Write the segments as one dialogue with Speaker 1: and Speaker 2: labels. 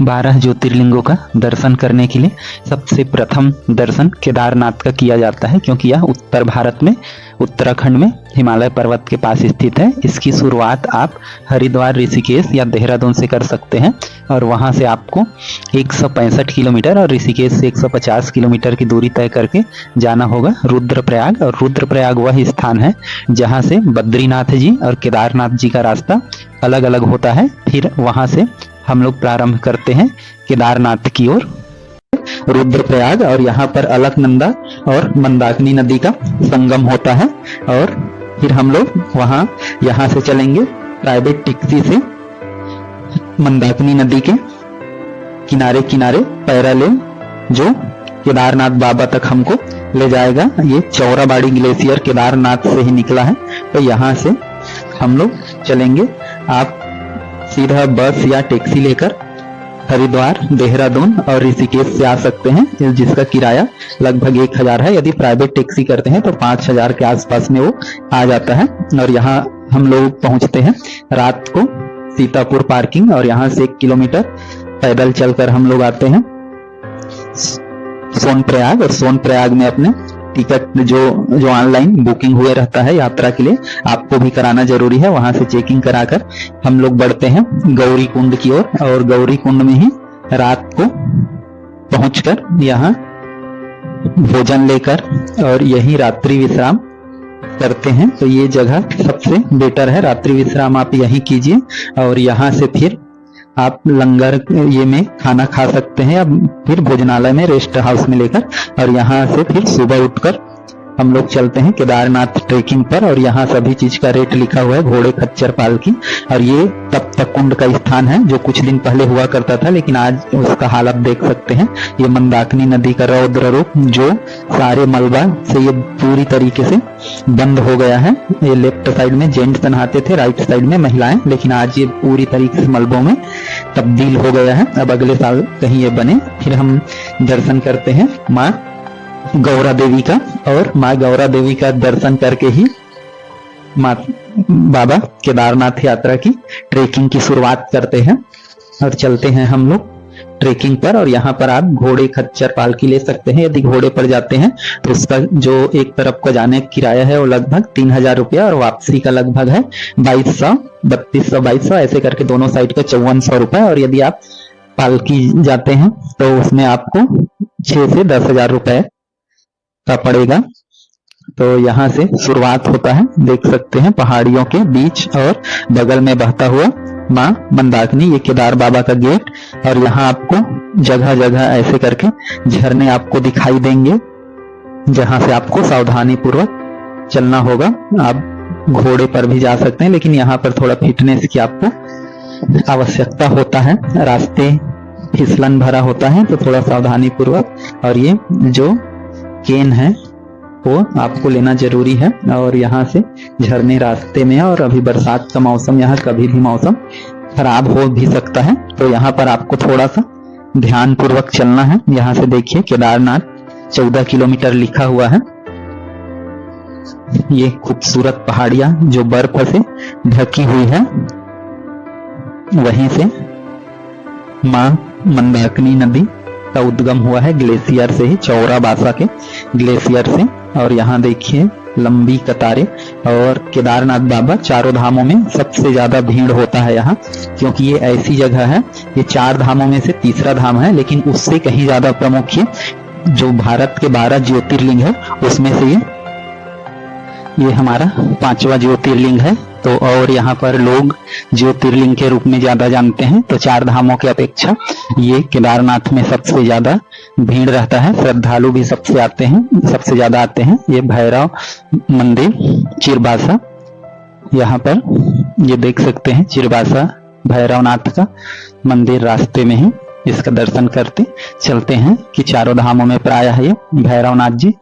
Speaker 1: 12 ज्योतिर्लिंगों का दर्शन करने के लिए सबसे प्रथम दर्शन केदारनाथ का किया जाता है, क्योंकि यह उत्तर भारत में उत्तराखंड में हिमालय पर्वत के पास स्थित है। इसकी शुरुआत आप हरिद्वार, ऋषिकेश या देहरादून से कर सकते हैं और वहां से आपको 165 किलोमीटर और ऋषिकेश से 150 किलोमीटर की दूरी तय करके जाना होगा रुद्रप्रयाग। और रुद्रप्रयाग वह स्थान है जहां से बद्रीनाथ जी और केदारनाथ जी का रास्ता अलग अलग होता है। फिर वहां से हम लोग प्रारंभ करते हैं केदारनाथ की ओर रुद्रप्रयाग, और यहाँ पर अलकनंदा और मंदाकिनी नदी का संगम होता है। और फिर हम लोग वहां यहाँ से चलेंगे प्राइवेट टैक्सी से मंदाकिनी नदी के किनारे किनारे पैरालेल, जो केदारनाथ बाबा तक हमको ले जाएगा। ये चौराबाड़ी ग्लेशियर केदारनाथ से ही निकला है, तो यहाँ से हम लोग चलेंगे। आप सीधा बस या टैक्सी लेकर हरिद्वार, देहरादून और ऋषिकेश से आ सकते हैं, जिसका किराया लगभग 1000 है। यदि प्राइवेट टैक्सी करते हैं तो 5000 के आसपास में वो आ जाता है। और यहाँ हम लोग पहुंचते हैं रात को सीतापुर पार्किंग, और यहाँ से 1 किलोमीटर पैदल चलकर हम लोग आते हैं सोनप्रयाग। और सोनप्रयाग में अपने टिकट जो ऑनलाइन बुकिंग हुए रहता है यात्रा के लिए, आपको भी कराना जरूरी है। वहां से चेकिंग कराकर हम लोग बढ़ते हैं गौरी कुंड की ओर, और गौरी कुंड में ही रात को पहुंचकर यहाँ भोजन लेकर और यही रात्रि विश्राम करते हैं। तो ये जगह सबसे बेटर है, रात्रि विश्राम आप यहीं कीजिए। और यहाँ से फिर आप लंगर ये में खाना खा सकते हैं या फिर भोजनालय में रेस्ट हाउस में लेकर, और यहाँ से फिर सुबह उठकर हम लोग चलते हैं केदारनाथ ट्रेकिंग पर। और यहाँ सभी चीज का रेट लिखा हुआ है, घोड़े, खच्चर, पालकी। और ये तप्त कुंड का स्थान है जो कुछ दिन पहले हुआ करता था, लेकिन आज उसका हाल आप देख सकते हैं। ये मंदाकिनी नदी का रौद्र रूप जो सारे मलबा से ये पूरी तरीके से बंद हो गया है। ये लेफ्ट साइड में जेंट्स नहाते थे, राइट साइड में महिलाएं, लेकिन आज ये पूरी तरीके से मलबों में तब्दील हो गया है। अब अगले साल कहीं ये बने। फिर हम दर्शन करते हैं माँ गौरा देवी का, और माँ गौरा देवी का दर्शन करके ही माँ बाबा केदारनाथ यात्रा की ट्रेकिंग की शुरुआत करते हैं। और चलते हैं हम लोग ट्रेकिंग पर। और यहाँ पर आप घोड़े, खच्चर, पालकी ले सकते हैं। यदि घोड़े पर जाते हैं तो उसका जो एक तरफ का जाने का किराया है वो लगभग 3000 रुपया, और वापसी का लगभग है 2200, 3200 ऐसे करके दोनों साइड का 5400 रुपए। और यदि आप पालकी जाते हैं तो उसमें आपको 6 से 10,000 रुपए का पड़ेगा। तो यहाँ से शुरुआत होता है, देख सकते हैं पहाड़ियों के बीच और बगल में बहता हुआ माँ मंदाकिनी, ये केदार बाबा का गेट। और यहाँ आपको जगह जगह ऐसे करके झरने आपको दिखाई देंगे, जहां से आपको सावधानी पूर्वक चलना होगा। आप घोड़े पर भी जा सकते हैं, लेकिन यहाँ पर थोड़ा फिटनेस की आपको आवश्यकता होता है, रास्ते फिसलन भरा होता है, तो थोड़ा सावधानी पूर्वक। और ये जो केन है वो आपको लेना जरूरी है। और यहाँ से झरने रास्ते में है, और अभी बरसात का मौसम, यहाँ कभी भी मौसम खराब हो भी सकता है, तो यहाँ पर आपको थोड़ा सा ध्यान पूर्वक चलना है। यहाँ से देखिए केदारनाथ 14 किलोमीटर लिखा हुआ है। ये खूबसूरत पहाड़ियां जो बर्फ से ढकी हुई है, वहीं से माँ मंदाकिनी नदी का उद्गम हुआ है ग्लेशियर से ही, चौराबासा के ग्लेशियर से। और यहाँ देखिए लंबी कतारें, और केदारनाथ बाबा चारों धामों में सबसे ज्यादा भीड़ होता है यहाँ, क्योंकि ये ऐसी जगह है, ये 4 धामों में से तीसरा धाम है, लेकिन उससे कहीं ज्यादा प्रमुख है। जो भारत के 12 ज्योतिर्लिंग है उसमें से ये हमारा 5वां ज्योतिर्लिंग है। तो और यहाँ पर लोग ज्योतिर्लिंग के रूप में ज्यादा जानते हैं, तो 4 धामों की अपेक्षा ये केदारनाथ में सबसे ज्यादा भीड़ रहता है। श्रद्धालु भी सबसे ज्यादा आते हैं। ये भैरव मंदिर चिरबासा, यहाँ पर ये देख सकते हैं चिरबासा भैरवनाथ का मंदिर, रास्ते में ही इसका दर्शन करते चलते हैं कि चारों धामों में प्रायः ये भैरवनाथ जी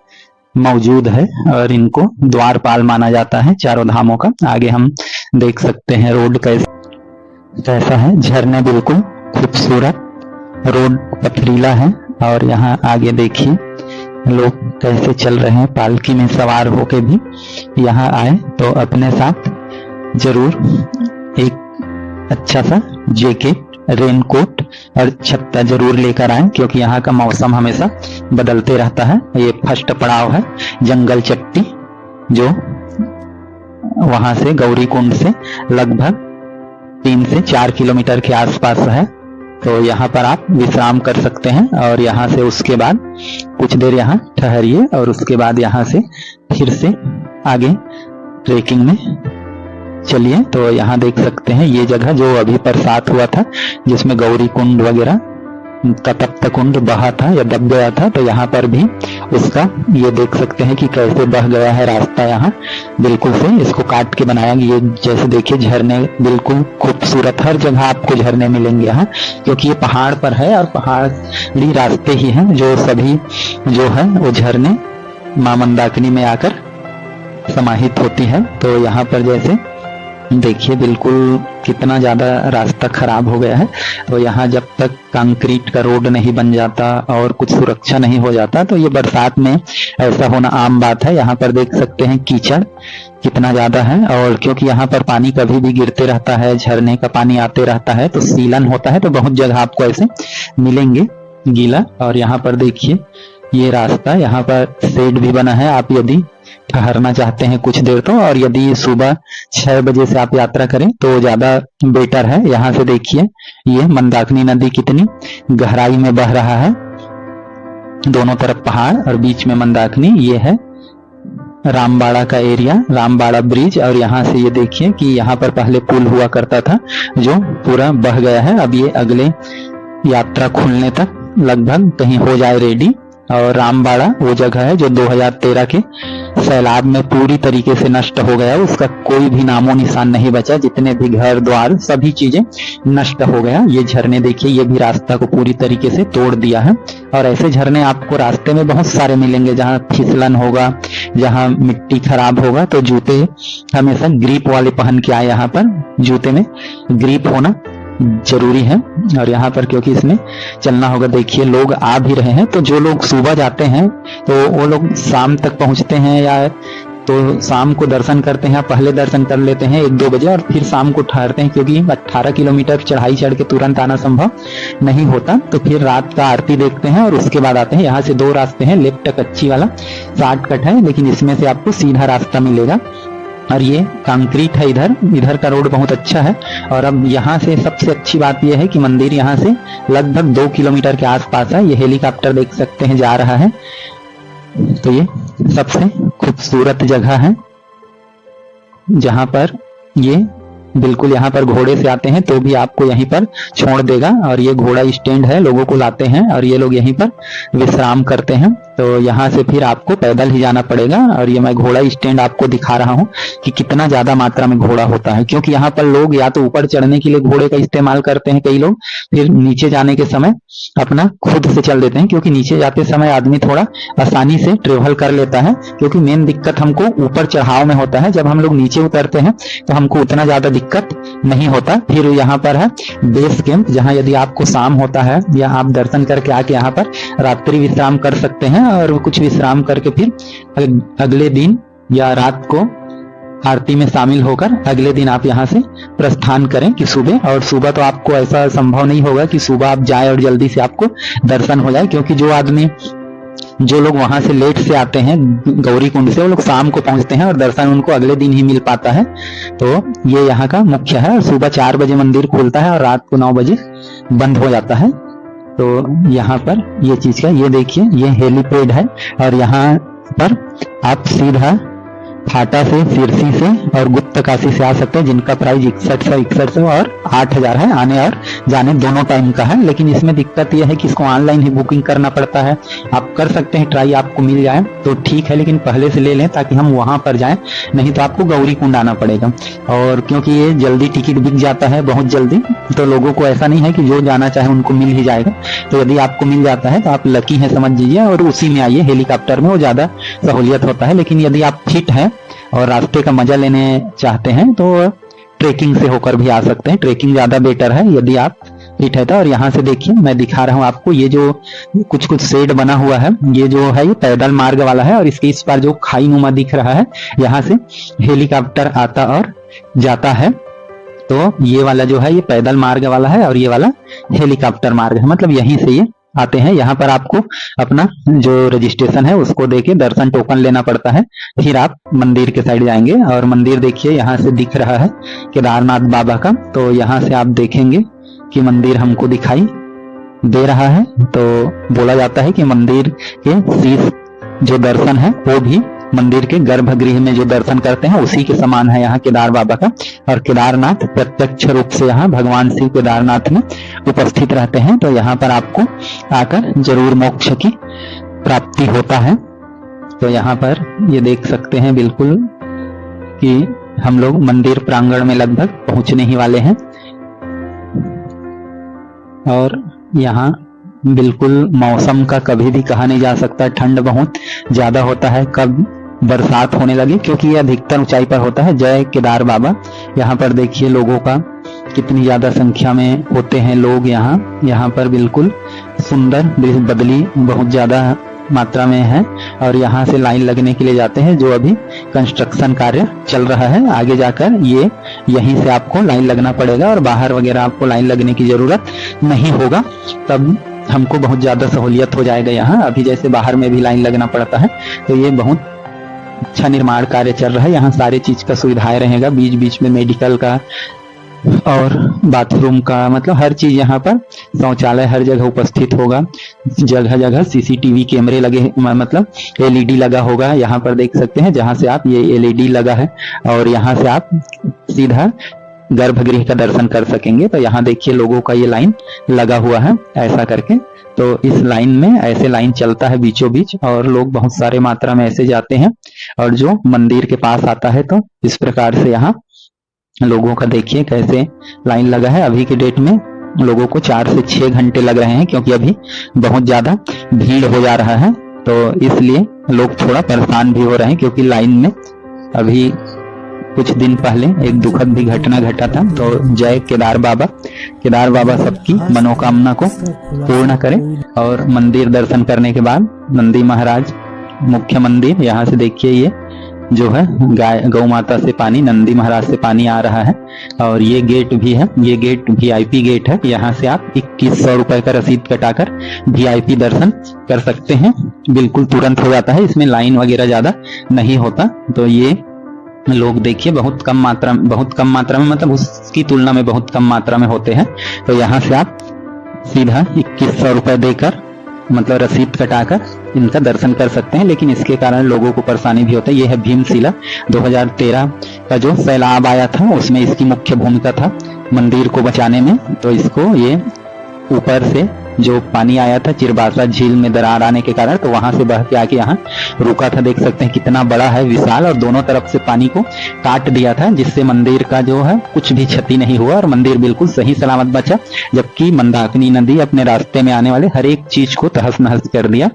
Speaker 1: मौजूद है, और इनको द्वारपाल माना जाता है चारों धामों का। आगे हम देख सकते हैं रोड कैसा है, झरने बिल्कुल खूबसूरत, रोड पथरीला है। और यहाँ आगे देखिए लोग कैसे चल रहे हैं, पालकी में सवार होके भी यहाँ आए तो अपने साथ जरूर एक अच्छा सा जैकेट रेनकोट और छत्ता जरूर लेकर आएं, क्योंकि यहाँ का मौसम हमेशा बदलते रहता है। ये फर्स्ट पड़ाव है जंगल चट्टी, जो वहां से गौरी कुंड से लगभग 3 से 4 किलोमीटर के आसपास है। तो यहाँ पर आप विश्राम कर सकते हैं और यहाँ से उसके बाद कुछ देर यहाँ ठहरिए और उसके बाद यहाँ से फिर से आगे ट्रेकिंग में चलिए। तो यहाँ देख सकते हैं ये जगह जो अभी बरसात हुआ था, जिसमें गौरी कुंड वगैरह का तप्त कुंड बहा था या दब गया था, तो यहाँ पर भी उसका ये देख सकते हैं कि कैसे बह गया है रास्ता। यहाँ बिल्कुल से इसको काट के बनाया गया। ये जैसे देखिए झरने बिल्कुल खूबसूरत, हर जगह आपको झरने मिलेंगे यहाँ, क्योंकि ये पहाड़ पर है और पहाड़ी रास्ते ही हैं जो सभी जो है वो झरने मां मंदाकिनी में आकर समाहित होती है। तो यहाँ पर जैसे देखिए बिल्कुल कितना ज्यादा रास्ता खराब हो गया है। तो यहाँ जब तक कंक्रीट का रोड नहीं बन जाता और कुछ सुरक्षा नहीं हो जाता, तो ये बरसात में ऐसा होना आम बात है। यहाँ पर देख सकते हैं कीचड़ कितना ज्यादा है, और क्योंकि यहाँ पर पानी कभी भी गिरते रहता है, झरने का पानी आते रहता है, तो सीलन होता है। तो बहुत जगह आपको ऐसे मिलेंगे गीला। और यहाँ पर देखिए ये रास्ता, यहाँ पर शेड भी बना है। आप यदि ठहरना चाहते हैं कुछ देर तो, और यदि सुबह 6 बजे से आप यात्रा करें तो ज्यादा बेटर है। यहाँ से देखिए ये मंदाकिनी नदी कितनी गहराई में बह रहा है, दोनों तरफ पहाड़ और बीच में मंदाकिनी। ये है रामबाड़ा का एरिया, रामबाड़ा ब्रिज। और यहाँ से ये देखिए कि यहाँ पर पहले पुल हुआ करता था जो पूरा बह गया है। अब ये अगले यात्रा खुलने तक लगभग कहीं हो जाए रेडी। और रामबाड़ा वो जगह है जो 2013 के सैलाब में पूरी तरीके से नष्ट हो गया, उसका कोई भी नामो निशान नहीं बचा। जितने भी घर द्वार सभी चीजें नष्ट हो गया। ये झरने देखिए, ये भी रास्ता को पूरी तरीके से तोड़ दिया है। और ऐसे झरने आपको रास्ते में बहुत सारे मिलेंगे, जहाँ फिसलन होगा, जहाँ मिट्टी खराब होगा। तो जूते हमेशा ग्रिप वाले पहन के आए। यहाँ पर जूते में ग्रिप होना जरूरी है। और यहाँ पर क्योंकि इसमें चलना होगा, देखिए लोग आ भी रहे हैं। तो जो लोग सुबह जाते हैं तो वो लोग शाम तक पहुंचते हैं, या तो शाम को दर्शन करते हैं, पहले दर्शन कर लेते हैं 1-2 बजे और फिर शाम को ठहरते हैं, क्योंकि 18 किलोमीटर चढ़ाई चढ़ के तुरंत आना संभव नहीं होता। तो फिर रात का आरती देखते हैं और उसके बाद आते हैं। यहाँ से 2 रास्ते हैं, लेफ्ट कच्ची वाला शॉर्टकट है, लेकिन इसमें से आपको सीधा रास्ता मिलेगा। और ये कंक्रीट है, इधर का रोड बहुत अच्छा है। और अब यहाँ से सबसे अच्छी बात यह है कि मंदिर यहाँ से लगभग 2 किलोमीटर के आसपास है। ये हेलीकॉप्टर देख सकते हैं जा रहा है। तो ये सबसे खूबसूरत जगह है, जहाँ पर ये बिल्कुल यहाँ पर घोड़े से आते हैं तो भी आपको यहीं पर छोड़ देगा। और ये घोड़ा स्टैंड है, लोगों को लाते हैं और ये लोग यहीं पर विश्राम करते हैं। तो यहाँ से फिर आपको पैदल ही जाना पड़ेगा। और ये मैं घोड़ा स्टैंड आपको दिखा रहा हूँ कि कितना ज्यादा मात्रा में घोड़ा होता है, क्योंकि यहाँ पर लोग या तो ऊपर चढ़ने के लिए घोड़े का इस्तेमाल करते हैं कई लोग, फिर नीचे जाने के समय अपना खुद से चल देते हैं, क्योंकि नीचे जाते समय आदमी थोड़ा आसानी से ट्रेवल कर लेता है। क्योंकि मेन दिक्कत हमको ऊपर चढ़ाव में होता है, जब हम लोग नीचे उतरते हैं तो हमको उतना ज्यादा दिक्कत नहीं होता। फिर यहाँ पर है बेस कैंप, जहाँ यदि आपको शाम होता है या आप दर्शन करके आके यहाँ पर रात्रि विश्राम कर सकते हैं, और कुछ विश्राम करके फिर अगले दिन या रात को आरती में शामिल होकर अगले दिन आप यहाँ से प्रस्थान करें कि सुबह। और सुबह तो आपको ऐसा संभव नहीं होगा कि सुबह आप जाए और जल्दी से आपको दर्शन हो जाए, क्योंकि जो लोग वहां से लेट से आते हैं गौरी कुंड से, वो लोग शाम को पहुंचते हैं और दर्शन उनको अगले दिन ही मिल पाता है। तो ये यहाँ का मुख्य है। सुबह 4 बजे मंदिर खुलता है और रात को 9 बजे बंद हो जाता है। तो यहाँ पर ये चीज का ये देखिए, ये हेलीपैड है और यहाँ पर आप सीधा फाटा से, सिरसी से और गुप्तकाशी से आ सकते हैं, जिनका प्राइस 6161 और 8000 है। आने और जाने दोनों टाइम का है। लेकिन इसमें दिक्कत यह है कि इसको ऑनलाइन ही बुकिंग करना पड़ता है। आप कर सकते हैं ट्राई, आपको मिल जाए तो ठीक है, लेकिन पहले से ले लें ताकि हम वहां पर जाएं, नहीं तो आपको गौरी कुंड आना पड़ेगा। और क्योंकि ये जल्दी टिकट बिक जाता है, बहुत जल्दी, तो लोगों को ऐसा नहीं है कि जो जाना चाहे उनको मिल ही जाएगा। तो यदि आपको मिल जाता है तो आप लकी है समझ लीजिए, और उसी में आइए। हेलीकॉप्टर में वो ज्यादा सहूलियत होता है। लेकिन यदि आप फिट हैं और रास्ते का मजा लेने चाहते हैं तो ट्रेकिंग से होकर भी आ सकते हैं। ट्रेकिंग ज्यादा बेटर है यदि आप फिट है तो। और यहाँ से देखिए मैं दिखा रहा हूँ आपको, ये जो कुछ शेड बना हुआ है, ये जो है ये पैदल मार्ग वाला है। और इसके इस पार जो खाई नुमा दिख रहा है, यहाँ से हेलीकॉप्टर आता और जाता है। तो ये वाला जो है ये पैदल मार्ग वाला है और ये वाला हेलीकॉप्टर मार्ग है, मतलब यहीं से ये आते हैं। यहाँ पर आपको अपना जो रजिस्ट्रेशन है उसको देके दर्शन टोकन लेना पड़ता है, फिर आप मंदिर के साइड जाएंगे। और मंदिर देखिए यहाँ से दिख रहा है केदारनाथ बाबा का, तो यहाँ से आप देखेंगे कि मंदिर हमको दिखाई दे रहा है। तो बोला जाता है कि मंदिर के शीश जो दर्शन है वो भी मंदिर के गर्भगृह में जो दर्शन करते हैं उसी के समान है यहाँ केदार बाबा का। और केदारनाथ प्रत्यक्ष रूप से यहाँ भगवान शिव केदारनाथ में उपस्थित रहते हैं, तो यहाँ पर आपको आकर जरूर मोक्ष की प्राप्ति होता है। तो यहाँ पर ये देख सकते हैं बिल्कुल कि हम लोग मंदिर प्रांगण में लगभग पहुंचने ही वाले हैं। और यहाँ बिल्कुल मौसम का कभी भी कहा नहीं जा सकता, ठंड बहुत ज्यादा होता है, कब बरसात होने लगे, क्योंकि ये अधिकतर ऊंचाई पर होता है। जय केदार बाबा। यहाँ पर देखिए लोगों का कितनी ज्यादा संख्या में होते हैं लोग यहाँ पर बिल्कुल सुंदर बदली बहुत ज्यादा मात्रा में है। और यहाँ से लाइन लगने के लिए जाते हैं, जो अभी कंस्ट्रक्शन कार्य चल रहा है। आगे जाकर ये यहीं से आपको लाइन लगना पड़ेगा और बाहर वगैरह आपको लाइन लगने की जरूरत नहीं होगा, तब हमको बहुत ज्यादा सहूलियत हो जाएगा। यहाँ अभी जैसे बाहर में भी लाइन लगना पड़ता है, तो ये बहुत अच्छा निर्माण कार्य चल रहा है। यहाँ सारे चीज का सुविधाएं रहेगा, बीच बीच में मेडिकल का और बाथरूम का, मतलब हर चीज यहाँ पर, शौचालय हर जगह उपस्थित होगा। जगह जगह सीसीटीवी कैमरे लगे, मतलब एलईडी लगा होगा। यहाँ पर देख सकते हैं जहाँ से आप, ये एलईडी लगा है और यहाँ से आप सीधा गर्भगृह का दर्शन कर सकेंगे। तो यहाँ देखिए लोगों का ये लाइन लगा हुआ है ऐसा करके। तो इस लाइन में ऐसे लाइन चलता है बीचों बीच और लोग बहुत सारे मात्रा में ऐसे जाते हैं। और जो मंदिर के पास आता है तो इस प्रकार से यहाँ लोगों का देखिए कैसे लाइन लगा है। अभी के डेट में लोगों को 4 से 6 घंटे लग रहे हैं, क्योंकि अभी बहुत ज्यादा भीड़ हो जा रहा है। तो इसलिए लोग थोड़ा परेशान भी हो रहे हैं, क्योंकि लाइन में अभी कुछ दिन पहले एक दुखद भी घटना घटा था। तो जय केदार बाबा सबकी मनोकामना को पूर्ण करे। और मंदिर दर्शन करने के बाद नंदी महाराज मुख्य मंदिर, यहाँ से देखिए ये जो है गौ माता से पानी, नंदी महाराज से पानी आ रहा है। और ये गेट भी है, ये गेट वीआईपी गेट है। यहाँ से आप 2100 रुपए का रसीद कटाकर वीआईपी दर्शन कर सकते हैं। बिल्कुल तुरंत हो जाता है, इसमें लाइन वगैरह ज्यादा नहीं होता। तो ये लोग देखिए बहुत कम मात्रा में, मतलब उसकी तुलना में बहुत कम मात्रा में होते हैं। तो यहाँ से आप सीधा 2100 रुपए देकर, मतलब रसीद कटाकर इनका दर्शन कर सकते हैं। लेकिन इसके कारण लोगों को परेशानी भी होता है। ये है भीमशिला। 2013 का जो सैलाब आया था उसमें इसकी मुख्य भूमिका था मंदिर को बचाने में। तो इसको ये ऊपर से जो पानी आया था चिरबासा झील में दरार आने के कारण, तो वहां से बह के आके यहाँ रुका था। देख सकते हैं कितना बड़ा है, विशाल, और दोनों तरफ से पानी को काट दिया था, जिससे मंदिर का जो है कुछ भी क्षति नहीं हुआ और मंदिर बिल्कुल सही सलामत बचा। जबकि मंदाकिनी नदी अपने रास्ते में आने वाले हर एक चीज को तहस नहस कर दिया।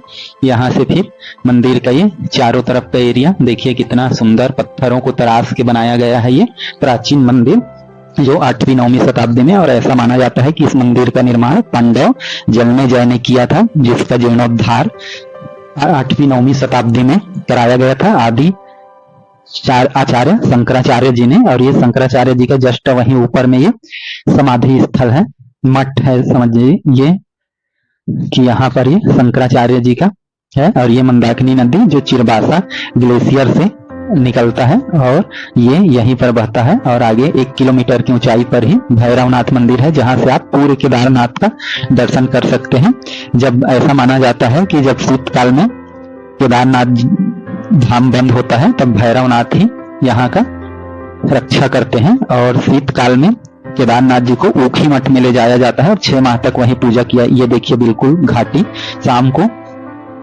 Speaker 1: यहाँ से फिर मंदिर का ये चारों तरफ का एरिया देखिए कितना सुंदर, पत्थरों को तराश के बनाया गया है ये प्राचीन मंदिर, जो 8वीं-9वीं शताब्दी में। और ऐसा माना जाता है कि इस मंदिर का निर्माण पांडव जन्मेजय ने किया था, जिसका जीर्णोद्धार 8वीं-9वीं शताब्दी में कराया गया था आदि आचार्य शंकराचार्य जी ने। और ये शंकराचार्य जी का जस्ट वहीं ऊपर में ये समाधि स्थल है, मठ है, समझिए ये कि यहाँ पर ये शंकराचार्य जी का है। और ये मंदाकिनी नदी जो चिरबासा ग्लेशियर से निकलता है और ये यहीं पर बहता है। और आगे 1 किलोमीटर की ऊंचाई पर ही भैरवनाथ मंदिर है, जहां से आप पूरे केदारनाथ का दर्शन कर सकते हैं। जब ऐसा माना जाता है कि जब शीतकाल में केदारनाथ धाम बंद होता है, तब भैरवनाथ ही यहाँ का रक्षा करते हैं। और शीतकाल में केदारनाथ जी को ऊखी मठ में ले जाया जाता है और 6 माह तक वहीं पूजा किया। ये देखिए बिल्कुल घाटी, शाम को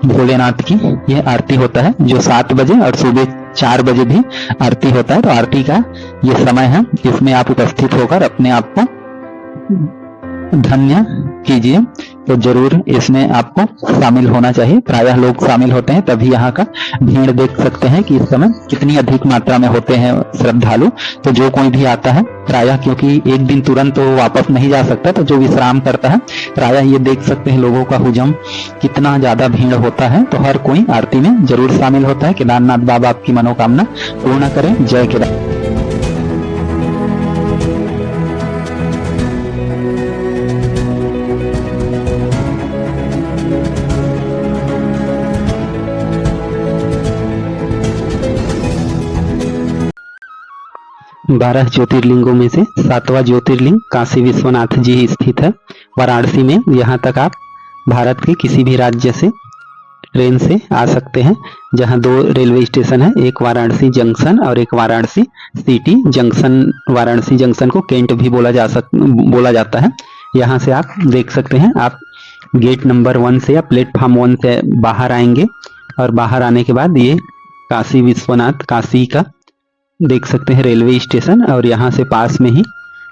Speaker 1: भोलेनाथ की ये आरती होता है, जो 7 बजे और सुबह 4 बजे भी आरती होता है। तो आरती का ये समय है, इसमें आप उपस्थित होकर अपने आप को धन्य कीजिए। तो जरूर इसमें आपको शामिल होना चाहिए। प्रायः लोग शामिल होते हैं, तभी यहाँ का भीड़ देख सकते हैं कि इस समय कितनी अधिक मात्रा में होते हैं श्रद्धालु। तो जो कोई भी आता है प्रायः, क्योंकि एक दिन तुरंत तो वापस नहीं जा सकता, तो जो विश्राम करता है प्रायः ये देख सकते हैं लोगों का हुजम कितना ज्यादा भीड़ होता है। तो हर कोई आरती में जरूर शामिल होता है। केदारनाथ बाबा आपकी मनोकामना पूर्ण करें। जय केदार।
Speaker 2: 12 ज्योतिर्लिंगों में से 7वां ज्योतिर्लिंग काशी विश्वनाथ जी स्थित है वाराणसी में। यहाँ तक आप भारत के किसी भी राज्य से ट्रेन से आ सकते हैं, जहां 2 रेलवे स्टेशन है, एक वाराणसी जंक्शन और एक Varanasi city junction. Varanasi junction को कैंट भी बोला जाता है। यहाँ से आप देख सकते हैं, आप गेट नंबर 1 से या प्लेटफॉर्म 1 से बाहर आएंगे और बाहर आने के बाद ये काशी विश्वनाथ काशी का देख सकते हैं रेलवे स्टेशन, और यहाँ से पास में ही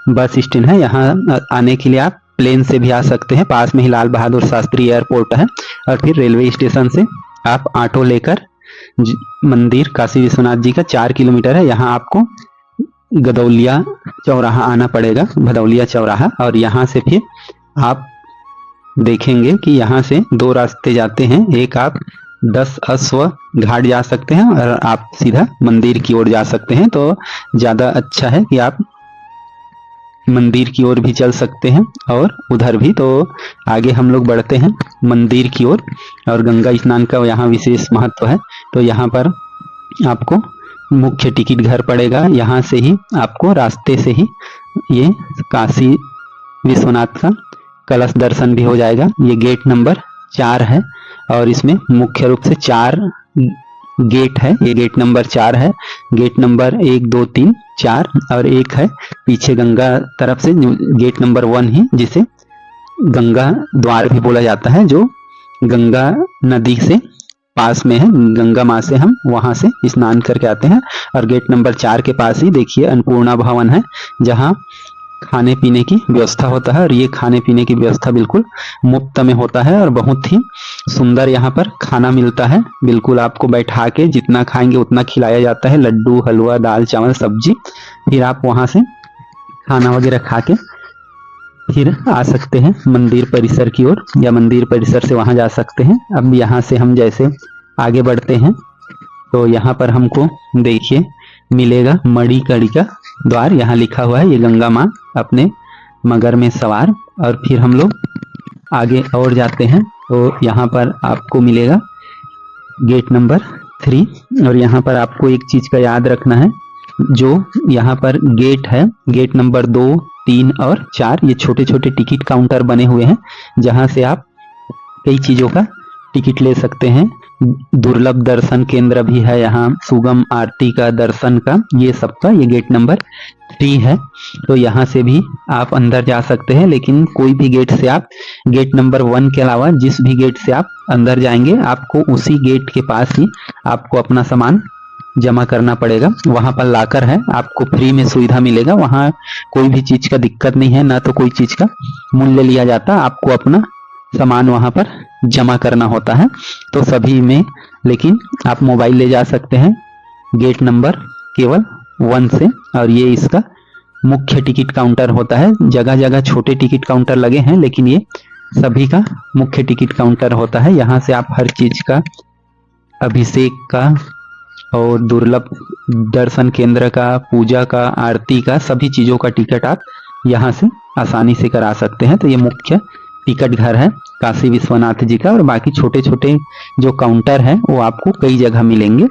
Speaker 2: बस स्टैंड है। यहाँ आने के लिए आप प्लेन से भी आ सकते हैं, पास में ही लाल बहादुर शास्त्री एयरपोर्ट है, और फिर रेलवे स्टेशन से आप ऑटो लेकर मंदिर काशी विश्वनाथ जी का 4 किलोमीटर है, यहाँ आपको गदौलिया चौराहा आना पड़ेगा, भदौलिया चौराहा। और यहाँ से फिर आप देखेंगे कि यहाँ से 2 रास्ते जाते हैं, एक आप 10 अश्व घाट जा सकते हैं और आप सीधा मंदिर की ओर जा सकते हैं। तो ज़्यादा अच्छा है कि आप मंदिर की ओर भी चल सकते हैं और उधर भी। तो आगे हम लोग बढ़ते हैं मंदिर की ओर, और गंगा स्नान का यहाँ विशेष महत्व है। तो यहाँ पर आपको मुख्य टिकट घर पड़ेगा, यहाँ से ही आपको रास्ते से ही ये काशी विश्वनाथ का कलश दर्शन भी हो जाएगा। ये गेट नंबर 4 है और इसमें मुख्य रूप से 4 गेट है। ये गेट नंबर 4 है। गेट नंबर 1, 2, 3, 4 और एक है पीछे गंगा तरफ से गेट नंबर 1 ही, जिसे गंगा द्वार भी बोला जाता है, जो गंगा नदी से पास में है। गंगा माँ से हम वहां से स्नान करके आते हैं। और गेट नंबर 4 के पास ही देखिए अन्नपूर्णा भवन है, जहाँ खाने पीने की व्यवस्था होता है, और ये खाने पीने की व्यवस्था बिल्कुल मुफ्त में होता है और बहुत ही सुंदर यहाँ पर खाना मिलता है। बिल्कुल आपको बैठा के जितना खाएंगे उतना खिलाया जाता है, लड्डू, हलवा, दाल, चावल, सब्जी। फिर आप वहां से खाना वगैरह खा के फिर आ सकते हैं मंदिर परिसर की ओर, या मंदिर परिसर से वहां जा सकते हैं। अब यहाँ से हम जैसे आगे बढ़ते हैं तो यहाँ पर हमको देखिए मिलेगा मणि कड़ी का द्वार। यहाँ लिखा हुआ है ये गंगा माँ अपने मगर में सवार। और फिर हम लोग आगे और जाते हैं तो यहाँ पर आपको मिलेगा गेट नंबर 3। और यहाँ पर आपको एक चीज का याद रखना है, जो यहाँ पर गेट है, गेट नंबर 2, 3 और 4, ये छोटे छोटे टिकट काउंटर बने हुए हैं, जहाँ से आप कई चीजों का टिकट ले सकते हैं। दुर्लभ दर्शन केंद्र भी है यहाँ, सुगम आरती का, दर्शन का, ये सब का। ये गेट नंबर 3 है। तो यहाँ से भी आप अंदर जा सकते हैं, लेकिन कोई भी गेट से आप गेट नंबर 1 के अलावा जिस भी गेट से आप अंदर जाएंगे, आपको उसी गेट के पास ही आपको अपना सामान जमा करना पड़ेगा। वहां पर लाकर है, आपको फ्री में सुविधा मिलेगा। वहां कोई भी चीज का दिक्कत नहीं है, ना तो कोई चीज का मूल्य लिया जाता, आपको अपना सामान वहां पर जमा करना होता है। तो सभी में, लेकिन आप मोबाइल ले जा सकते हैं गेट नंबर केवल 1 से। और ये इसका मुख्य टिकट काउंटर होता है। जगह जगह छोटे टिकट काउंटर लगे हैं, लेकिन ये सभी का मुख्य टिकट काउंटर होता है। यहाँ से आप हर चीज का, अभिषेक का और दुर्लभ दर्शन केंद्र का, पूजा का, आरती का, सभी चीजों का टिकट आप यहाँ से आसानी से करा सकते हैं। तो ये मुख्य टिकट घर है काशी विश्वनाथ जी का। और बाकी छोटे छोटे जो काउंटर है वो आपको कई जगह मिलेंगे।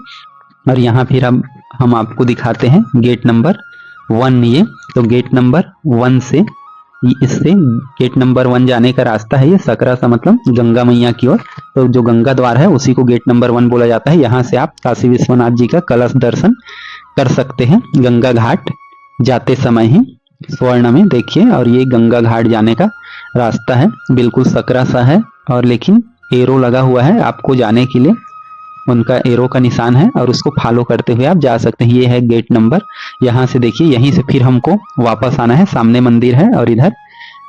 Speaker 2: और यहाँ फिर अब हम आपको दिखाते हैं गेट नंबर 1। ये तो गेट नंबर 1 से, इससे गेट नंबर 1 जाने का रास्ता है ये सकरा सा, मतलब गंगा मैया की ओर। तो जो गंगा द्वार है उसी को गेट नंबर 1 बोला जाता है। यहाँ से आप काशी विश्वनाथ जी का कलश दर्शन कर सकते हैं गंगा घाट जाते समय ही, स्वर्ण में देखिए। और ये गंगा घाट जाने का रास्ता है, बिल्कुल सकरा सा है, और लेकिन एरो लगा हुआ है आपको जाने के लिए, उनका एरो का निशान है, और उसको फॉलो करते हुए आप जा सकते हैं। ये है गेट नंबर। यहाँ से देखिए, यहीं से फिर हमको वापस आना है। सामने मंदिर है और इधर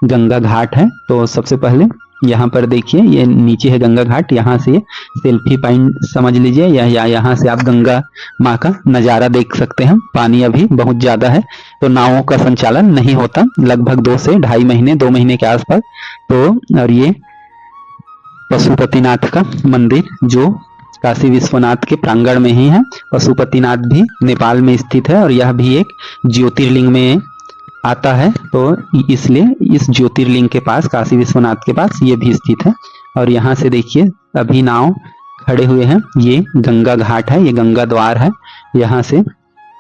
Speaker 2: गंगा घाट है। तो सबसे पहले यहाँ पर देखिए, ये नीचे है गंगा घाट, यहाँ से सेल्फी पॉइंट समझ लीजिए, या यहाँ से आप गंगा माँ का नज़ारा देख सकते हैं। पानी अभी बहुत ज़्यादा है, तो नावों का संचालन नहीं होता, लगभग 2 से ढाई महीने, 2 महीने के आसपास। तो और ये पशुपतिनाथ का मंदिर जो काशी विश्वनाथ के प्रांगण में ही है। पशुपतिनाथ भी नेपाल में स्थित है, और यह भी एक ज्योतिर्लिंग में आता है। तो इसलिए इस ज्योतिर्लिंग के पास, काशी विश्वनाथ के पास, ये भी स्थित है। और यहाँ से देखिए अभी नाव खड़े हुए हैं, ये गंगा घाट है, ये गंगा द्वार है। यहाँ से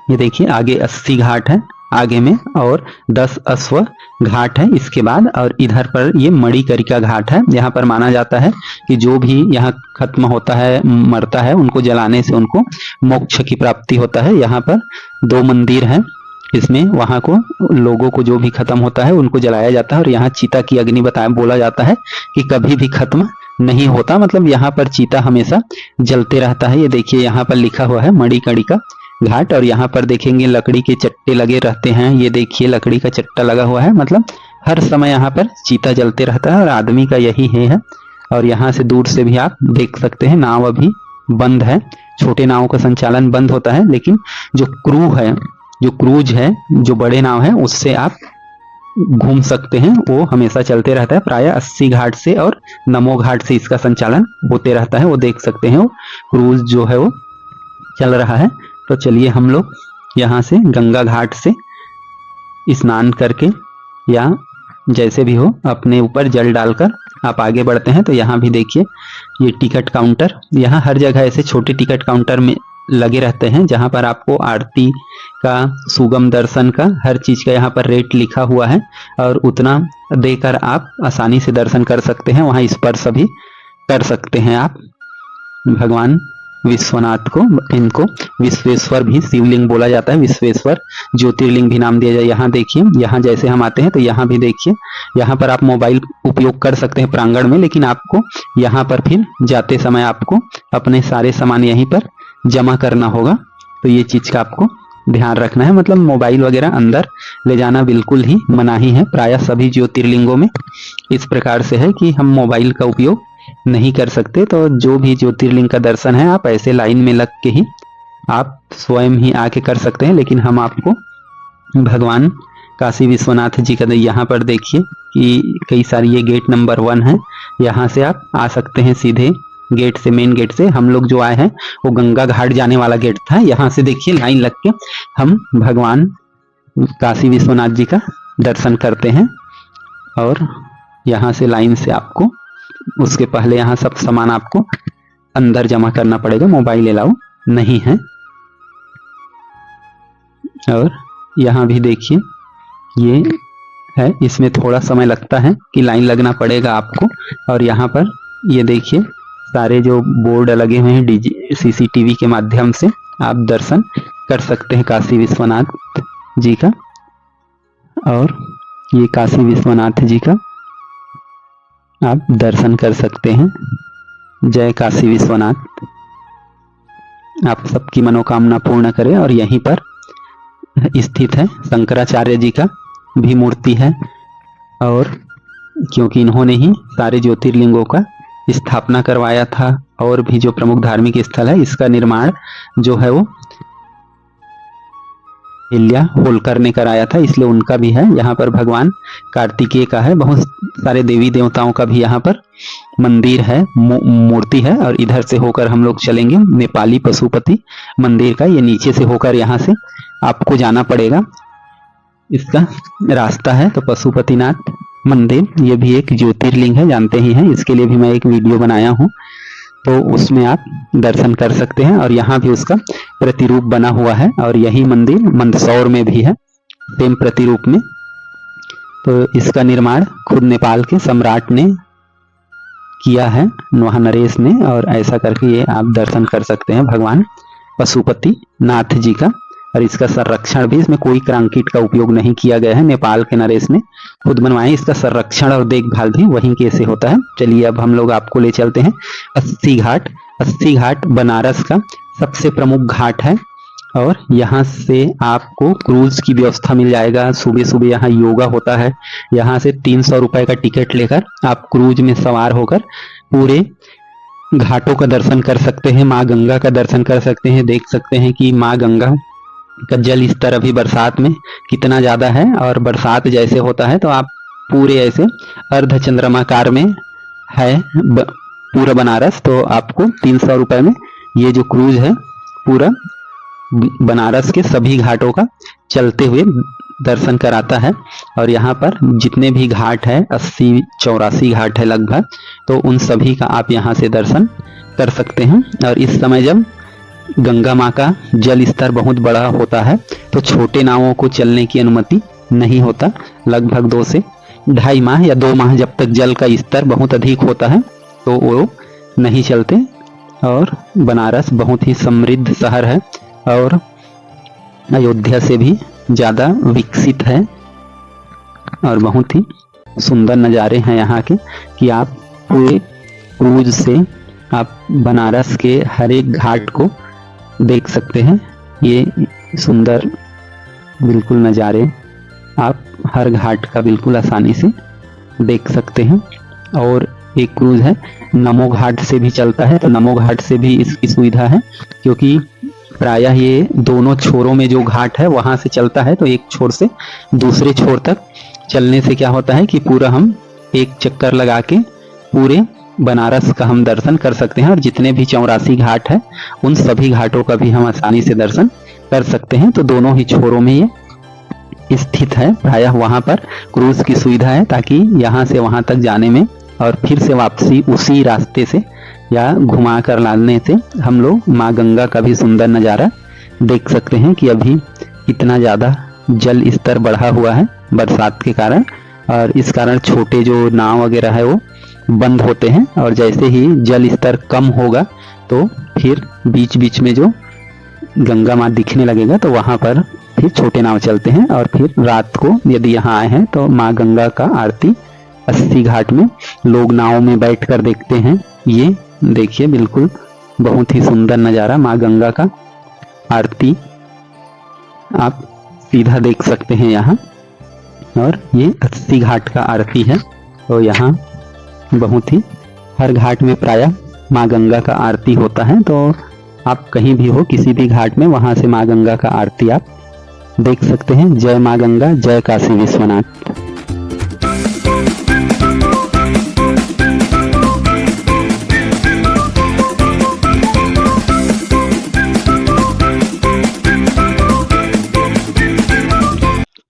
Speaker 2: ये देखिए आगे 80 घाट है आगे में, और 10 अश्व घाट है इसके बाद, और इधर पर ये मणिकर्णिका घाट है। यहाँ पर माना जाता है कि जो भी यहाँ खत्म होता है, मरता है, उनको जलाने से उनको मोक्ष की प्राप्ति होता है। यहाँ पर 2 मंदिर है, इसमें वहां को लोगों को जो भी खत्म होता है उनको जलाया जाता है। और यहाँ चीता की अग्नि बोला जाता है कि कभी भी खत्म नहीं होता, मतलब यहाँ पर चीता हमेशा जलते रहता है। ये देखिए यहाँ पर लिखा हुआ है मणिकर्णिका घाट, और यहाँ पर देखेंगे लकड़ी के चट्टे लगे रहते हैं। ये देखिए लकड़ी का चट्टा लगा हुआ है, मतलब हर समय यहाँ पर चीता जलते रहता है, और आदमी का यही है। और यहाँ से दूर से भी आप देख सकते हैं नाव अभी बंद है, छोटे नावों का संचालन बंद होता है, लेकिन जो क्रूज है, जो बड़े नाव है, उससे आप घूम सकते हैं, वो हमेशा चलते रहता है। प्राय 80 घाट से और नमो घाट से इसका संचालन होते रहता है। वो देख सकते हैं, वो क्रूज जो है वो चल रहा है। तो चलिए हम लोग यहाँ से गंगा घाट से स्नान करके या जैसे भी हो अपने ऊपर जल डालकर आप आगे बढ़ते हैं। तो यहाँ भी देखिए ये टिकट काउंटर, यहाँ हर जगह ऐसे छोटे टिकट काउंटर में लगे रहते हैं, जहाँ पर आपको आरती का, सुगम दर्शन का, हर चीज का यहाँ पर रेट लिखा हुआ है, और उतना देकर आप आसानी से दर्शन कर सकते हैं। वहाँ स्पर्श भी कर सकते हैं आप भगवान विश्वनाथ को। इनको विश्वेश्वर भी शिवलिंग बोला जाता है, विश्वेश्वर ज्योतिर्लिंग भी नाम दिया जाए। यहाँ देखिए, यहाँ जैसे हम आते हैं तो यहाँ भी देखिए, यहाँ पर आप मोबाइल उपयोग कर सकते हैं प्रांगण में, लेकिन आपको यहाँ पर फिर जाते समय आपको अपने सारे सामान यहीं पर जमा करना होगा। तो ये चीज का आपको ध्यान रखना है, मतलब मोबाइल वगैरह अंदर ले जाना बिल्कुल ही मनाही है। प्रायः सभी ज्योतिर्लिंगों में इस प्रकार से है कि हम मोबाइल का उपयोग नहीं कर सकते। तो जो भी ज्योतिर्लिंग का दर्शन है आप ऐसे लाइन में लग के ही आप स्वयं ही आके कर सकते हैं। लेकिन हम आपको भगवान काशी विश्वनाथ जी का, यहाँ पर देखिए कि कई सारी, ये गेट नंबर 1 है, यहाँ से आप आ सकते हैं सीधे गेट से, मेन गेट से। हम लोग जो आए हैं वो गंगा घाट जाने वाला गेट था। यहाँ से देखिए लाइन लग के हम भगवान काशी विश्वनाथ जी का दर्शन करते हैं, और यहाँ से लाइन से आपको, उसके पहले यहाँ सब सामान आपको अंदर जमा करना पड़ेगा, मोबाइल अलाउ नहीं है। और यहाँ भी देखिए ये है, इसमें थोड़ा समय लगता है कि लाइन लगना पड़ेगा आपको। और यहाँ पर ये देखिए सारे जो बोर्ड लगे हुए हैं CCTV के माध्यम से आप दर्शन कर सकते हैं काशी विश्वनाथ जी का। और ये काशी विश्वनाथ जी का आप दर्शन कर सकते हैं। जय काशी विश्वनाथ, आप सबकी मनोकामना पूर्ण करें। और यहीं पर स्थित है शंकराचार्य जी का भी मूर्ति है, और क्योंकि इन्होंने ही सारे ज्योतिर्लिंगों का स्थापना करवाया था, और भी जो प्रमुख धार्मिक स्थल है इसका निर्माण जो है वो हिल्या होलकर ने कराया था, इसलिए उनका भी है। यहाँ पर भगवान कार्तिकेय का है, बहुत सारे देवी देवताओं का भी यहाँ पर मंदिर है, मूर्ति है। और इधर से होकर हम लोग चलेंगे नेपाली पशुपति मंदिर का, ये नीचे से होकर यहाँ से आपको जाना पड़ेगा, इसका रास्ता है। तो पशुपतिनाथ मंदिर ये भी एक ज्योतिर्लिंग है, जानते ही हैं, इसके लिए भी मैं एक वीडियो बनाया हूँ, तो उसमें आप दर्शन कर सकते हैं। और यहाँ भी उसका प्रतिरूप बना हुआ है, और यही मंदिर मंदसौर में भी है सेम प्रतिरूप में। तो इसका निर्माण खुद नेपाल के सम्राट ने किया है, वहाँ नरेश ने, और ऐसा करके ये आप दर्शन कर सकते हैं भगवान पशुपति नाथ जी का। और इसका संरक्षण भी, इसमें कोई कंक्रीट का उपयोग नहीं किया गया है, नेपाल के नरेश ने खुद बनवाए। इसका संरक्षण और देखभाल भी वहीं कैसे होता है। चलिए अब हम लोग आपको ले चलते हैं 80 घाट। 80 घाट बनारस का सबसे प्रमुख घाट है, और यहाँ से आपको क्रूज की व्यवस्था मिल जाएगा। सुबह सुबह यहाँ योगा होता है, यहाँ से 300 रुपए का टिकट लेकर आप क्रूज में सवार होकर पूरे घाटों का दर्शन कर सकते हैं, माँ गंगा का दर्शन कर सकते हैं। देख सकते हैं कि माँ गंगा का जल स्तर अभी बरसात में कितना ज्यादा है, और बरसात जैसे होता है तो आप पूरे ऐसे अर्ध चंद्रमाकार में है पूरा बनारस। तो आपको 300 रुपए में ये जो क्रूज है पूरा बनारस के सभी घाटों का चलते हुए दर्शन कराता है। और यहाँ पर जितने भी घाट है, 80-84 घाट है लगभग, तो उन सभी का आप यहाँ से दर्शन कर सकते हैं। और इस समय जब गंगा माँ का जल स्तर बहुत बड़ा होता है तो छोटे नावों को चलने की अनुमति नहीं होता। लगभग 2 से 2.5 माह या 2 माह जब तक जल का स्तर बहुत अधिक होता है तो वो नहीं चलते। और बनारस बहुत ही समृद्ध शहर है और अयोध्या से भी ज़्यादा विकसित है और बहुत ही सुंदर नज़ारे हैं यहाँ के कि आप पूरे क्रूज से आप बनारस के हर एक घाट को देख सकते हैं। ये सुंदर बिल्कुल नज़ारे आप हर घाट का बिल्कुल आसानी से देख सकते हैं। और एक क्रूज है नमो घाट से भी चलता है, तो नमो घाट से भी इसकी सुविधा है क्योंकि प्रायः ये दोनों छोरों में जो घाट है वहाँ से चलता है, तो एक छोर से दूसरे छोर तक चलने से क्या होता है कि पूरा हम एक चक्कर लगा के पूरे बनारस का हम दर्शन कर सकते हैं और जितने भी 84 घाट है उन सभी घाटों का भी हम आसानी से दर्शन कर सकते हैं। तो दोनों ही छोरों में ये स्थित है। प्रायः वहाँ पर क्रूज की सुविधा है ताकि यहाँ से वहाँ तक जाने में और फिर से वापसी उसी रास्ते से या घुमा कर लाने से हम लोग माँ गंगा का भी सुंदर नज़ारा देख सकते हैं कि अभी कितना ज़्यादा जल स्तर बढ़ा हुआ है बरसात के कारण, और इस कारण छोटे जो नाव वगैरह है वो बंद होते हैं और जैसे ही जल स्तर कम होगा तो फिर बीच बीच में जो गंगा माँ दिखने लगेगा तो वहाँ पर फिर छोटे नाव चलते हैं। और फिर रात को यदि यहाँ आए हैं तो माँ गंगा का आरती 80 घाट में लोग नाव में बैठकर देखते हैं। ये देखिए बिल्कुल बहुत ही सुंदर नज़ारा माँ गंगा का आरती आप सीधा देख सकते हैं यहाँ। और ये 80 घाट का आरती है तो यहाँ बहुत ही हर घाट में प्रायः माँ गंगा का आरती होता है। तो आप कहीं भी हो किसी भी घाट में वहाँ से माँ गंगा का आरती आप देख सकते हैं। जय माँ गंगा, जय काशी विश्वनाथ।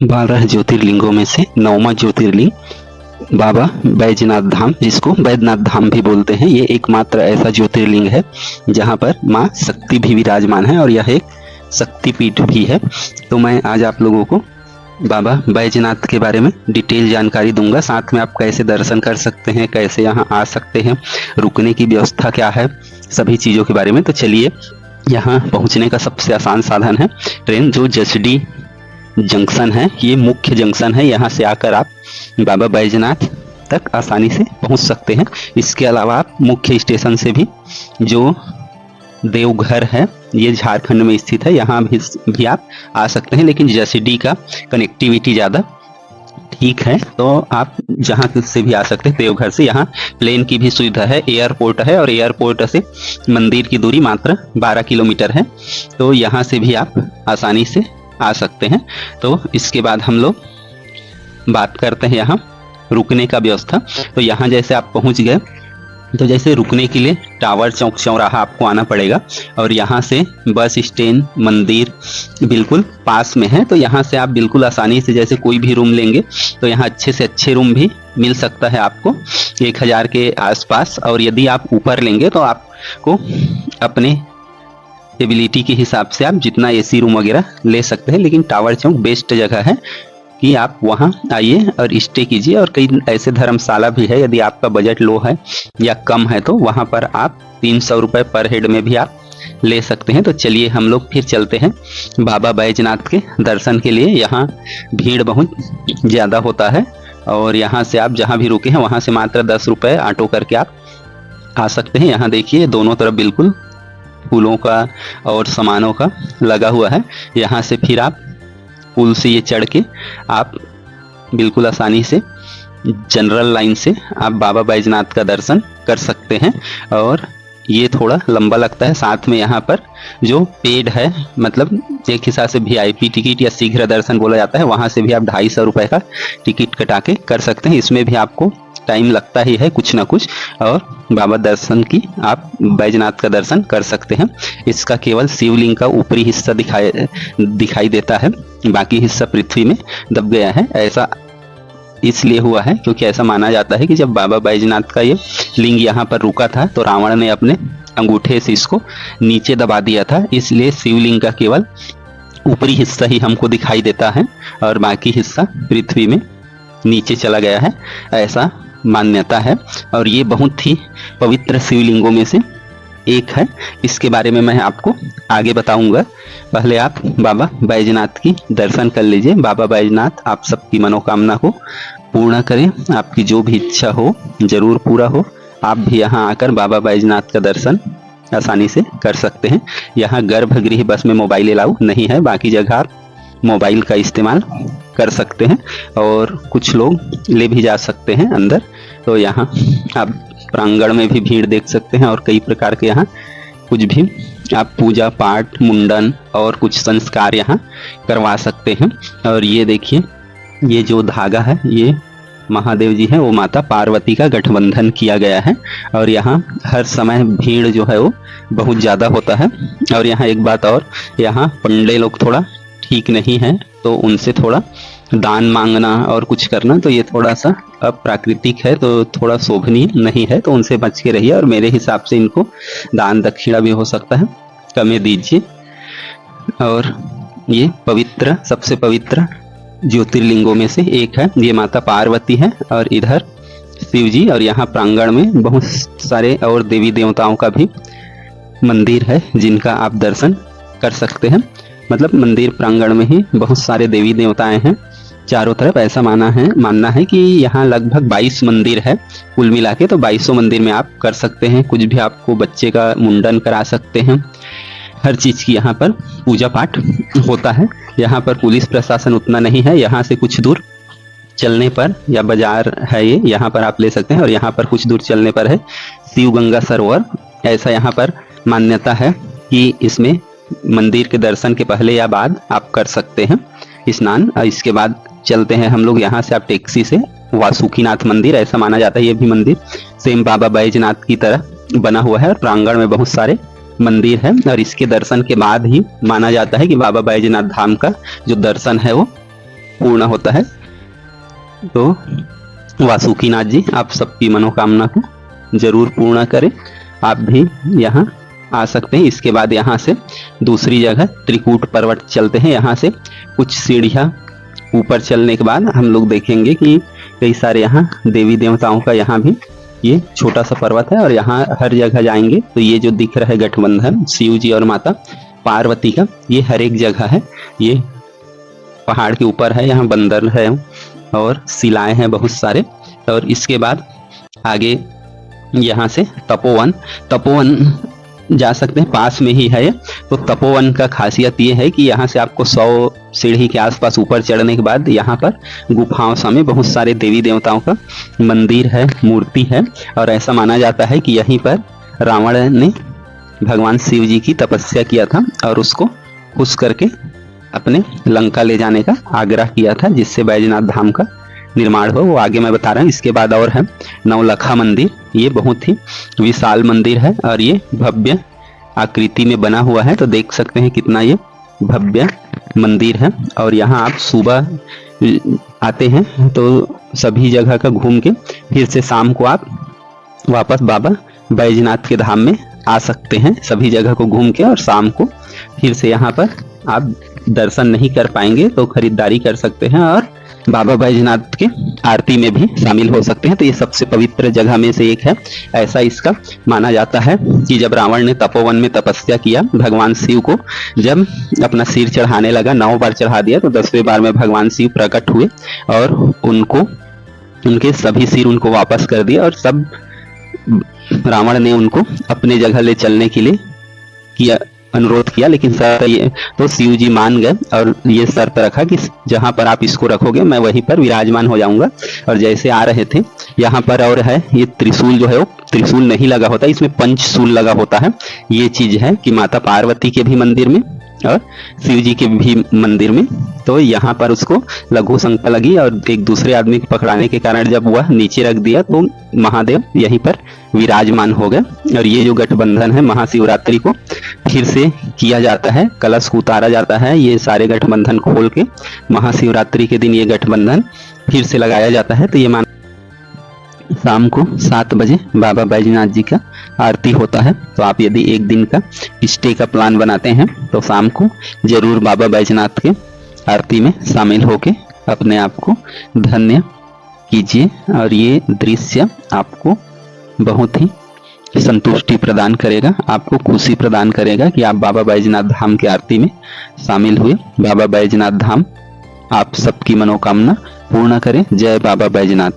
Speaker 2: बारह ज्योतिर्लिंगों में से 9वां ज्योतिर्लिंग बाबा बैजनाथ धाम, जिसको बैद्यनाथ धाम भी बोलते हैं, ये एकमात्र ऐसा ज्योतिर्लिंग है जहाँ पर माँ शक्ति भी विराजमान है और यह एक शक्तिपीठ भी है। तो मैं आज आप लोगों को बाबा बैजनाथ के बारे में डिटेल जानकारी दूंगा, साथ में आप कैसे दर्शन कर सकते हैं, कैसे यहाँ आ सकते हैं, रुकने की व्यवस्था क्या है, सभी चीज़ों के बारे में। तो चलिए, यहाँ पहुँचने का सबसे आसान साधन है ट्रेन, जो जसडी जंक्शन है, ये मुख्य जंक्शन है। यहाँ से आकर आप बाबा बैजनाथ तक आसानी से पहुँच सकते हैं। इसके अलावा आप मुख्य स्टेशन से भी, जो देवघर है, ये झारखंड में स्थित है, यहाँ भी आप आ सकते हैं। लेकिन जसडी का कनेक्टिविटी ज़्यादा ठीक है, तो आप जहाँ से भी आ सकते हैं। देवघर से यहाँ प्लेन की भी सुविधा है, एयरपोर्ट है और एयरपोर्ट से मंदिर की दूरी मात्र 12 किलोमीटर है, तो यहाँ से भी आप आसानी से आ सकते हैं। तो इसके बाद हम लोग बात करते हैं यहाँ रुकने का व्यवस्था। तो यहाँ जैसे आप पहुँच गए तो जैसे रुकने के लिए टावर चौक चौराहा आपको आना पड़ेगा और यहाँ से बस स्टैंड मंदिर बिल्कुल पास में है। तो यहाँ से आप बिल्कुल आसानी से जैसे कोई भी रूम लेंगे तो यहाँ अच्छे से अच्छे रूम भी मिल सकता है आपको 1000 के आसपास। और यदि आप ऊपर लेंगे तो आपको अपने एबिलिटी के हिसाब से आप जितना एसी रूम वगैरह ले सकते हैं। लेकिन टावर चौक बेस्ट जगह है कि आप वहाँ आइए और स्टे कीजिए। और कई ऐसे धर्मशाला भी है, यदि आपका बजट लो है या कम है तो वहाँ पर आप 300 रुपये पर हेड में भी आप ले सकते हैं। तो चलिए हम लोग फिर चलते हैं बाबा बैजनाथ के दर्शन के लिए। यहाँ भीड़ बहुत ज़्यादा होता है और यहाँ से आप जहाँ भी रुके हैं वहाँ से मात्र 10 रुपये ऑटो करके आप आ सकते हैं। यहाँ देखिए दोनों तरफ बिल्कुल फूलों का और सामानों का लगा हुआ है। यहाँ से फिर आप पुल से ये चढ़ के आप बिल्कुल आसानी से जनरल लाइन से आप बाबा बैजनाथ का दर्शन कर सकते हैं। और ये थोड़ा लंबा लगता है, साथ में यहाँ पर जो पेड है, मतलब एक हिसाब से VIP टिकट या शीघ्र दर्शन बोला जाता है, वहाँ से भी आप 250 रुपये का टिकट कटा के कर सकते हैं। इसमें भी आपको टाइम लगता ही है कुछ ना कुछ, और बाबा दर्शन की आप बैजनाथ का दर्शन कर सकते हैं। इसका केवल शिवलिंग का ऊपरी हिस्सा दिखाई देता है, बाकी हिस्सा पृथ्वी में दब गया है। ऐसा इसलिए हुआ है क्योंकि ऐसा माना जाता है कि जब बाबा बैजनाथ का ये लिंग यहाँ पर रुका था तो रावण ने अपने अंगूठे से इसको नीचे दबा दिया था, इसलिए शिवलिंग का केवल ऊपरी हिस्सा ही हमको दिखाई देता है और बाकी हिस्सा पृथ्वी में नीचे चला गया है, ऐसा मान्यता है। और ये बहुत ही पवित्र शिवलिंगों में से एक है। इसके बारे में मैं आपको आगे बताऊंगा। पहले आप बाबा बैजनाथ की दर्शन कर लीजिए। बाबा बैजनाथ आप सबकी मनोकामना को पूर्ण करें, आपकी जो भी इच्छा हो जरूर पूरा हो। आप भी यहाँ आकर बाबा बैजनाथ का दर्शन आसानी से कर सकते हैं। यहाँ गर्भगृह बस में मोबाइल अलाउ नहीं है, बाकी जगह आप मोबाइल का इस्तेमाल कर सकते हैं और कुछ लोग ले भी जा सकते हैं अंदर। तो यहाँ आप प्रांगण में भी भीड़ देख सकते हैं और कई प्रकार के यहाँ कुछ भी आप पूजा पाठ, मुंडन और कुछ संस्कार यहाँ करवा सकते हैं। और ये देखिए, ये जो धागा है ये महादेव जी है, वो माता पार्वती का गठबंधन किया गया है और यहाँ हर समय भीड़ जो है वो बहुत ज़्यादा होता है। और यहाँ एक बात और, यहाँ पंडे लोग थोड़ा ठीक नहीं है, तो उनसे थोड़ा दान मांगना और कुछ करना तो ये थोड़ा सा अप्राकृतिक है, तो थोड़ा शोभनीय नहीं है, तो उनसे बच के रहिए। और मेरे हिसाब से इनको दान दक्षिणा भी हो सकता है, कमें दीजिए। और ये पवित्र, सबसे पवित्र ज्योतिर्लिंगों में से एक है। ये माता पार्वती है और इधर शिव जी, और यहाँ प्रांगण में बहुत सारे और देवी देवताओं का भी मंदिर है जिनका आप दर्शन कर सकते हैं। मतलब मंदिर प्रांगण में ही बहुत सारे देवी देवताएं हैं चारों तरफ। ऐसा मानना है कि यहाँ लगभग 22 मंदिर है कुल मिला के, तो 22 मंदिर में आप कर सकते हैं। कुछ भी आपको बच्चे का मुंडन करा सकते हैं, हर चीज़ की यहाँ पर पूजा पाठ होता है। यहाँ पर पुलिस प्रशासन उतना नहीं है। यहाँ से कुछ दूर चलने पर, या बाजार है ये, यहाँ पर आप ले सकते हैं। और यहाँ पर कुछ दूर चलने पर है शिव गंगा सरोवर। ऐसा यहाँ पर मान्यता है कि इसमें मंदिर के दर्शन के पहले या बाद आप कर सकते हैं स्नान। इसके बाद चलते हैं हम लोग यहाँ से, आप टैक्सी से वासुकीनाथ मंदिर, ऐसा माना जाता है ये भी मंदिर सेम बाबा बैजनाथ की तरह बना हुआ है और प्रांगण में बहुत सारे मंदिर है। और इसके दर्शन के बाद ही माना जाता है कि बाबा बैजनाथ धाम का जो दर्शन है वो पूर्ण होता है। तो वासुकीनाथ जी आप सबकी मनोकामना को जरूर पूर्ण करें। आप भी यहाँ आ सकते हैं। इसके बाद यहाँ से दूसरी जगह त्रिकूट पर्वत चलते हैं। यहाँ से कुछ सीढ़ियाँ ऊपर चलने के बाद हम लोग देखेंगे कि कई सारे यहाँ देवी देवताओं का यहाँ भी ये छोटा सा पर्वत है। और यहाँ हर जगह जाएंगे तो ये जो दिख रहा है गठबंधन शिव जी और माता पार्वती का, ये हर एक जगह है। ये पहाड़ के ऊपर है, यहाँ बंदर है और शिलाएं हैं बहुत सारे। और इसके बाद आगे यहाँ से तपोवन जा सकते हैं, पास में ही है। तो तपोवन का खासियत ये है कि यहाँ से आपको 100 सीढ़ी के आसपास ऊपर चढ़ने के बाद यहाँ पर गुफाओं में बहुत सारे देवी देवताओं का मंदिर है, मूर्ति है। और ऐसा माना जाता है कि यहीं पर रावण ने भगवान शिव जी की तपस्या किया था और उसको खुश करके अपने लंका ले जाने का आग्रह किया था, जिससे बैजनाथ धाम का निर्माण हो। वो आगे मैं बता रहा हूँ। इसके बाद और है नवलखा मंदिर। ये बहुत ही विशाल मंदिर है और ये भव्य आकृति में बना हुआ है। तो देख सकते हैं कितना ये भव्य मंदिर है। और यहाँ आप सुबह आते हैं तो सभी जगह का घूम के फिर से शाम को आप वापस बाबा बैजनाथ के धाम में आ सकते हैं। सभी जगह को घूम के और शाम को फिर से यहाँ पर आप दर्शन नहीं कर पाएंगे तो खरीदारी कर सकते हैं और बाबा बैजनाथ के आरती में भी शामिल हो सकते हैं। तो ये सबसे पवित्र जगह में से एक है। ऐसा इसका माना जाता है कि जब रावण ने तपोवन में तपस्या किया, भगवान शिव को जब अपना सिर चढ़ाने लगा, 9 बार चढ़ा दिया, तो 10वें बार में भगवान शिव प्रकट हुए और उनके सभी सिर उनको वापस कर दिए। और सब रावण ने उनको अपने जगह ले चलने के लिए अनुरोध किया, लेकिन सर ये तो शिव जी मान गए और ये शर्त रखा कि जहां पर आप इसको रखोगे मैं वहीं पर विराजमान हो जाऊंगा। और जैसे आ रहे थे यहाँ पर और है ये त्रिशूल जो है वो त्रिशूल नहीं लगा होता, इसमें पंचशूल लगा होता है। ये चीज है कि माता पार्वती के भी मंदिर में और शिव जी के भी मंदिर में। तो यहाँ पर उसको लघु शंका लगी और एक दूसरे आदमी को पकड़ाने के कारण जब वह नीचे रख दिया तो महादेव यहीं पर विराजमान हो गए। और ये जो गठबंधन है महाशिवरात्रि को फिर से किया जाता है, कलश को उतारा जाता है। ये सारे गठबंधन खोल के महाशिवरात्रि के दिन ये गठबंधन फिर से लगाया जाता है। तो ये
Speaker 1: शाम को 7 बजे बाबा बैजनाथ जी का आरती होता है। तो आप यदि एक दिन का स्टे का प्लान बनाते हैं तो शाम को जरूर बाबा बैजनाथ के आरती में शामिल होके अपने आप को धन्य कीजिए। और ये दृश्य आपको बहुत ही संतुष्टि प्रदान करेगा, आपको खुशी प्रदान करेगा कि आप बाबा बैजनाथ धाम की आरती में शामिल हुए। बाबा बैजनाथ धाम आप सबकी मनोकामना पूर्ण करें। जय बाबा बैजनाथ।